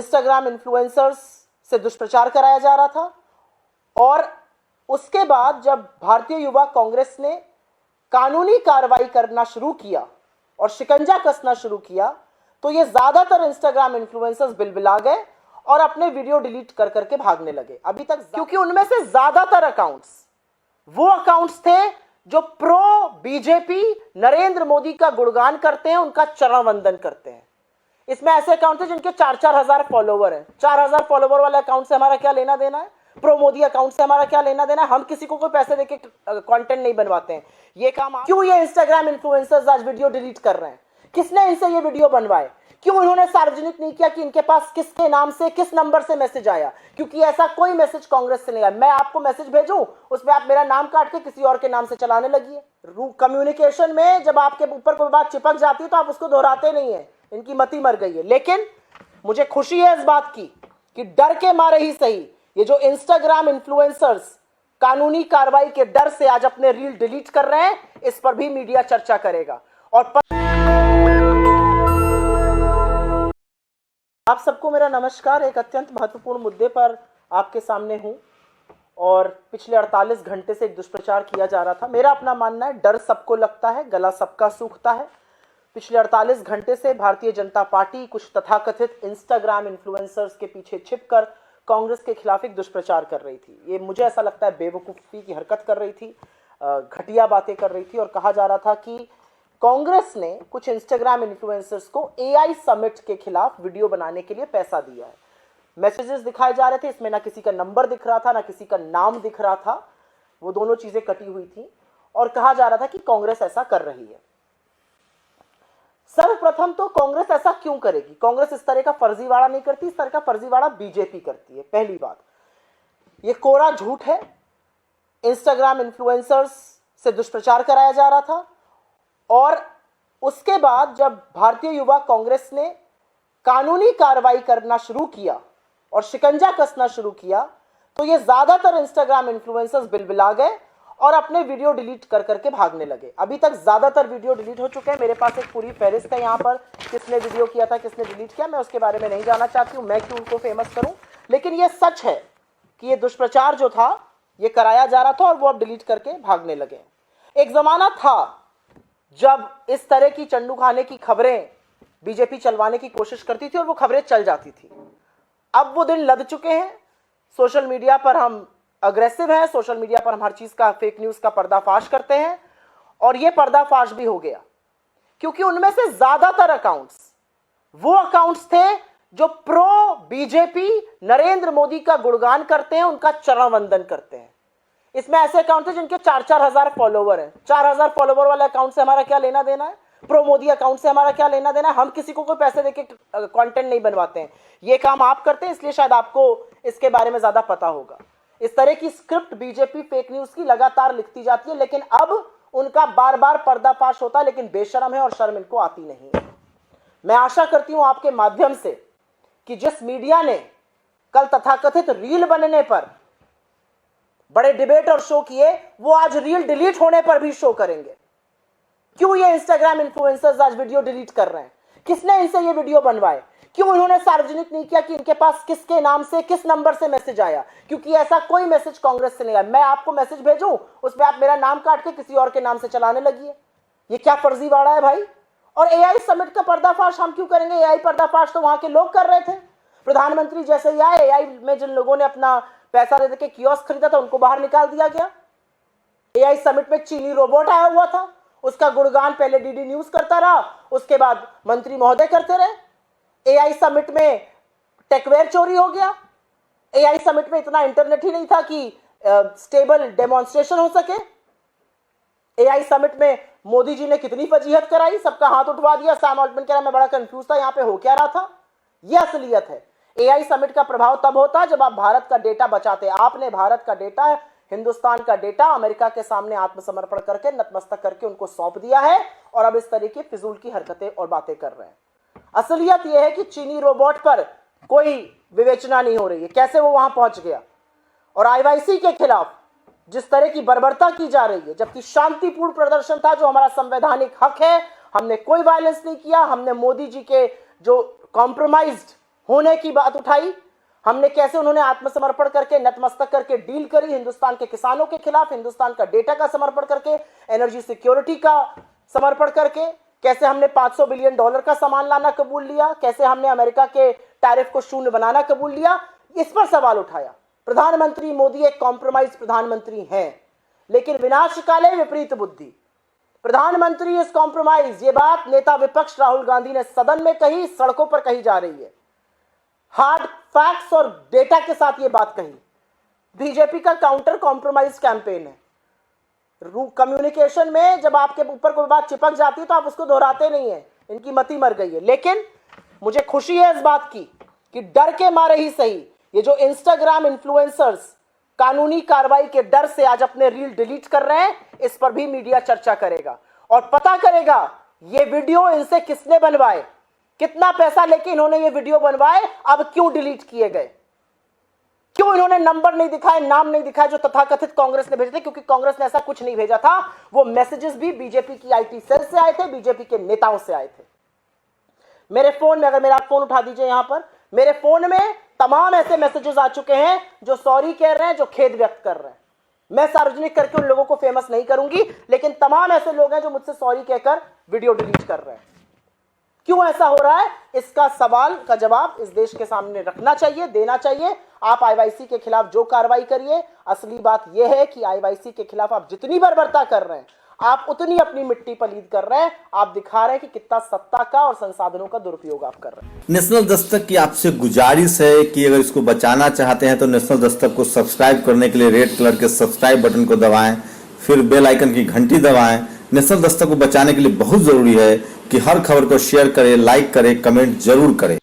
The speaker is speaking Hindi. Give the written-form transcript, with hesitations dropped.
इंस्टाग्राम इन्फ्लुएंसर्स से दुष्प्रचार कराया जा रहा था और उसके बाद जब भारतीय युवा कांग्रेस ने कानूनी कार्रवाई करना शुरू किया और शिकंजा कसना शुरू किया तो ये ज्यादातर इंस्टाग्राम इन्फ्लुएंसर्स बिलबिला गए और अपने वीडियो डिलीट कर करके भागने लगे अभी तक, क्योंकि उनमें से ज्यादातर अकाउंट्स वो अकाउंट्स थे जो प्रो बीजेपी नरेंद्र मोदी का गुणगान करते हैं, उनका चरण वंदन करते हैं। इसमें ऐसे अकाउंट थे जिनके 4-4 हजार फॉलोवर हैं। 4,000 फॉलोवर वाले अकाउंट से हमारा क्या लेना देना है, प्रो मोदी अकाउंट से हमारा क्या लेना देना है। हम किसी को कोई पैसे देके कंटेंट नहीं बनवाते हैं। ये काम क्यों ये इंस्टाग्राम इन्फ्लुएंसर्स आज वीडियो डिलीट कर रहे हैं? किसने इनसे ये वीडियो बनवाए? क्यों इन्होंने सार्वजनिक नहीं किया कि इनके पास किसके नाम से किस नंबर से मैसेज आया? क्योंकि ऐसा कोई मैसेज कांग्रेस से नहीं आया। मैं आपको मैसेज भेजूं उसमें आप मेरा नाम काट के किसी और के नाम से चलाने लगी है। कम्युनिकेशन में जब आपके ऊपर कोई बात चिपक जाती है तो आप उसको दोहराते नहीं है। इनकी मति मर गई है। लेकिन मुझे खुशी है इस बात की कि डर के मारे ही सही ये जो इंस्टाग्राम इन्फ्लुएंसर्स कानूनी कार्रवाई के डर से आज अपने रील डिलीट कर रहे हैं, इस पर भी मीडिया चर्चा करेगा। और आप सबको मेरा नमस्कार। एक अत्यंत महत्वपूर्ण मुद्दे पर आपके सामने हूं और पिछले 48 घंटे से एक दुष्प्रचार किया जा रहा था। मेरा अपना मानना है, डर सबको लगता है, गला सबका सूखता है। पिछले 48 घंटे से भारतीय जनता पार्टी कुछ तथाकथित इंस्टाग्राम इन्फ्लुएंसर्स के पीछे छिपकर कांग्रेस के खिलाफ एक दुष्प्रचार कर रही थी। ये मुझे ऐसा लगता है बेवकूफ़ी की हरकत कर रही थी, घटिया बातें कर रही थी और कहा जा रहा था कि कांग्रेस ने कुछ इंस्टाग्राम इन्फ्लुएंसर्स को एआई समिट के खिलाफ वीडियो बनाने के लिए पैसा दिया है। मैसेजेस दिखाए जा रहे थे, इसमें ना किसी का नंबर दिख रहा था ना किसी का नाम दिख रहा था, वो दोनों चीजें कटी हुई थी और कहा जा रहा था कि कांग्रेस ऐसा कर रही है। सर्वप्रथम तो कांग्रेस ऐसा क्यों करेगी? कांग्रेस इस तरह का फर्जीवाड़ा नहीं करती, इस तरह का फर्जीवाड़ा बीजेपी करती है। पहली बात, यह कोरा झूठ है। इंस्टाग्राम इन्फ्लुएंसर्स से दुष्प्रचार कराया जा रहा था और उसके बाद जब भारतीय युवा कांग्रेस ने कानूनी कार्रवाई करना शुरू किया और शिकंजा कसना शुरू किया तो ये ज्यादातर इंस्टाग्राम इन्फ्लुएंसर्स बिलबिला गए और अपने वीडियो डिलीट कर करके भागने लगे। अभी तक ज्यादातर वीडियो डिलीट हो चुके हैं। मेरे पास एक पूरी फहरिस्त है यहाँ पर, किसने वीडियो किया था, किसने डिलीट किया। मैं उसके बारे में नहीं जानना चाहती हूँ, मैं क्यों उनको फेमस करूँ। लेकिन ये सच है कि ये दुष्प्रचार जो था ये कराया जा रहा था और वो अब डिलीट करके भागने लगे। एक जमाना था जब इस तरह की चंडू खाने की खबरें बीजेपी चलवाने की कोशिश करती थी और वो खबरें चल जाती थी। अब वो दिन लद चुके हैं। सोशल मीडिया पर हम अग्रेसिव हैं, सोशल मीडिया पर हम हर चीज का, फेक न्यूज का पर्दाफाश करते हैं और ये पर्दाफाश भी हो गया क्योंकि उनमें से ज्यादातर अकाउंट्स वो अकाउंट्स थे जो प्रो बीजेपी नरेंद्र मोदी का गुणगान करते हैं, उनका चरण वंदन करते हैं। इसमें ऐसे अकाउंट थे जिनके 4-4 हजार फॉलोवर हैं। 4,000 फॉलोवर वाले अकाउंट से हमारा क्या लेना देना है, प्रो मोदी अकाउंट से हमारा क्या लेना देना है। हम किसी को कोई पैसे देके कंटेंट नहीं बनवाते हैं। ये काम आप करते हैं, इसलिए शायद आपको इसके बारे में ज्यादा पता होगा। इस तरह की स्क्रिप्ट बीजेपी फेक न्यूज की लगातार लिखती जाती है, लेकिन अब उनका बार बार पर्दाफाश होता है, लेकिन बेशर्म है और शर्म इनको आती नहीं है। मैं आशा करती हूं आपके माध्यम से कि जिस मीडिया ने कल तथाकथित रील बनने पर बड़े डिबेट और शो किए, वो आज रील डिलीट होने पर भी शो करेंगे। क्यों ये इंस्टाग्राम इन्फ्लुएंसर्स आज वीडियो डिलीट कर रहे हैं? किसने इनसे ये वीडियो बनवाए? क्यों इन्होंने सार्वजनिक नहीं किया कि इनके पास किसके नाम से किस नंबर से मैसेज आया? क्योंकि ऐसा कोई मैसेज कांग्रेस से नहीं आया। मैं आपको मैसेज भेजूं उसमें आप मेरा नाम काट के किसी और के नाम से चलाने लगी है। ये क्या फर्जीवाड़ा है भाई? और एआई समिट का पर्दाफाश हम क्यों करेंगे? एआई पर्दाफाश तो वहां के लोग कर रहे थे। प्रधानमंत्री जैसे ही आए, एआई में जिन लोगों ने अपना पैसा दे के कियोस्क खरीदा था उनको बाहर निकाल दिया गया। एआई समिट में चीनी रोबोट आया हुआ था, उसका गुणगान पहले डीडी न्यूज करता रहा, उसके बाद मंत्री महोदय करते रहे। एआई समिट में टेकवेयर चोरी हो गया। एआई समिट में इतना इंटरनेट ही नहीं था कि स्टेबल डेमोन्स्ट्रेशन हो सके। एआई समिट में मोदी जी ने कितनी फजीहत कराई, सबका हाथ उठवा दिया। सैम ऑल्टमैन कह रहा मैं बड़ा कंफ्यूज था, यहाँ पे हो क्या रहा था। यह असलियत है। एआई समिट का प्रभाव तब होता है जब आप भारत का डेटा बचाते। आपने भारत का डेटा, हिंदुस्तान का डेटा अमेरिका के सामने आत्मसमर्पण करके, नतमस्तक करके उनको सौंप दिया है और अब इस तरह की फिजूल की हरकतें और बातें कर रहे हैं। असलियत यह है कि चीनी रोबोट पर कोई विवेचना नहीं हो रही है, कैसे वो वहां पहुंच गया। और आईवाईसी के खिलाफ जिस तरह की बर्बरता की जा रही है, जबकि शांतिपूर्ण प्रदर्शन था जो हमारा संवैधानिक हक है, हमने कोई वायलेंस नहीं किया। हमने मोदी जी के जो कॉम्प्रोमाइज्ड होने की बात उठाई, हमने कैसे उन्होंने आत्मसमर्पण करके नतमस्तक करके डील करी हिंदुस्तान के किसानों के खिलाफ, हिंदुस्तान का डेटा का समर्पण करके, एनर्जी सिक्योरिटी का समर्पण करके, कैसे हमने $500 बिलियन का सामान लाना कबूल लिया, कैसे हमने अमेरिका के टैरिफ को शून्य बनाना कबूल लिया, इस पर सवाल उठाया। प्रधानमंत्री मोदी एक कॉम्प्रोमाइज प्रधानमंत्री हैं, लेकिन विनाशकाले विपरीत बुद्धि। प्रधानमंत्री इज कॉम्प्रोमाइज, ये बात नेता विपक्ष राहुल गांधी ने सदन में कही, सड़कों पर कही जा रही है, हार्ड फैक्ट्स और डेटा के साथ ये बात कही। बीजेपी का काउंटर कॉम्प्रोमाइज कैंपेन है। कम्युनिकेशन में जब आपके ऊपर कोई बात चिपक जाती है तो आप उसको दोहराते नहीं है, इनकी मति मर गई है। लेकिन मुझे खुशी है इस बात की कि डर के मारे ही सही, ये जो इंस्टाग्राम इन्फ्लुएंसर्स कानूनी कार्रवाई के डर से आज अपने रील डिलीट कर रहे हैं, इस पर भी मीडिया चर्चा करेगा और पता करेगा ये वीडियो इनसे किसने बनवाए, कितना पैसा लेके इन्होंने ये वीडियो बनवाए, अब क्यों डिलीट किए गए, क्यों इन्होंने नंबर नहीं दिखाए, नाम नहीं दिखाए जो तथाकथित कांग्रेस ने भेजे थे, क्योंकि कांग्रेस ने ऐसा कुछ नहीं भेजा था। वो मैसेजेस भी बीजेपी की आईटी सेल से आए थे, बीजेपी के नेताओं से आए थे। मेरे फोन में, अगर मेरा फोन उठा दीजिए यहां पर, मेरे फोन में तमाम ऐसे मैसेजेस आ चुके हैं जो सॉरी कह रहे हैं, जो खेद व्यक्त कर रहे हैं। मैं सार्वजनिक करके उन लोगों को फेमस नहीं करूंगी, लेकिन तमाम ऐसे लोग हैं जो मुझसे सॉरी कहकर वीडियो डिलीट कर रहे हैं। क्यों ऐसा हो रहा है, इसका सवाल का जवाब इस देश के सामने रखना चाहिए, देना चाहिए। आप आईवाईसी के खिलाफ जो कार्रवाई करिए, असली बात यह है कि आईवाईसी के खिलाफ आप जितनी बर्बरता कर रहे हैं, आप उतनी अपनी मिट्टी पलीद कर रहे हैं। आप दिखा रहे हैं कि कितना सत्ता का और संसाधनों का दुरुपयोग आप कर रहे हैं। नेशनल दस्तक की आपसे गुजारिश है कि अगर इसको बचाना चाहते हैं तो नेशनल दस्तक को सब्सक्राइब करने के लिए रेड कलर के सब्सक्राइब बटन को दबाएं, फिर बेल आइकन की घंटी दबाएं। नेशनल दस्तक को बचाने के लिए बहुत जरूरी है कि हर खबर को शेयर करें, लाइक करें, कमेंट जरूर करें।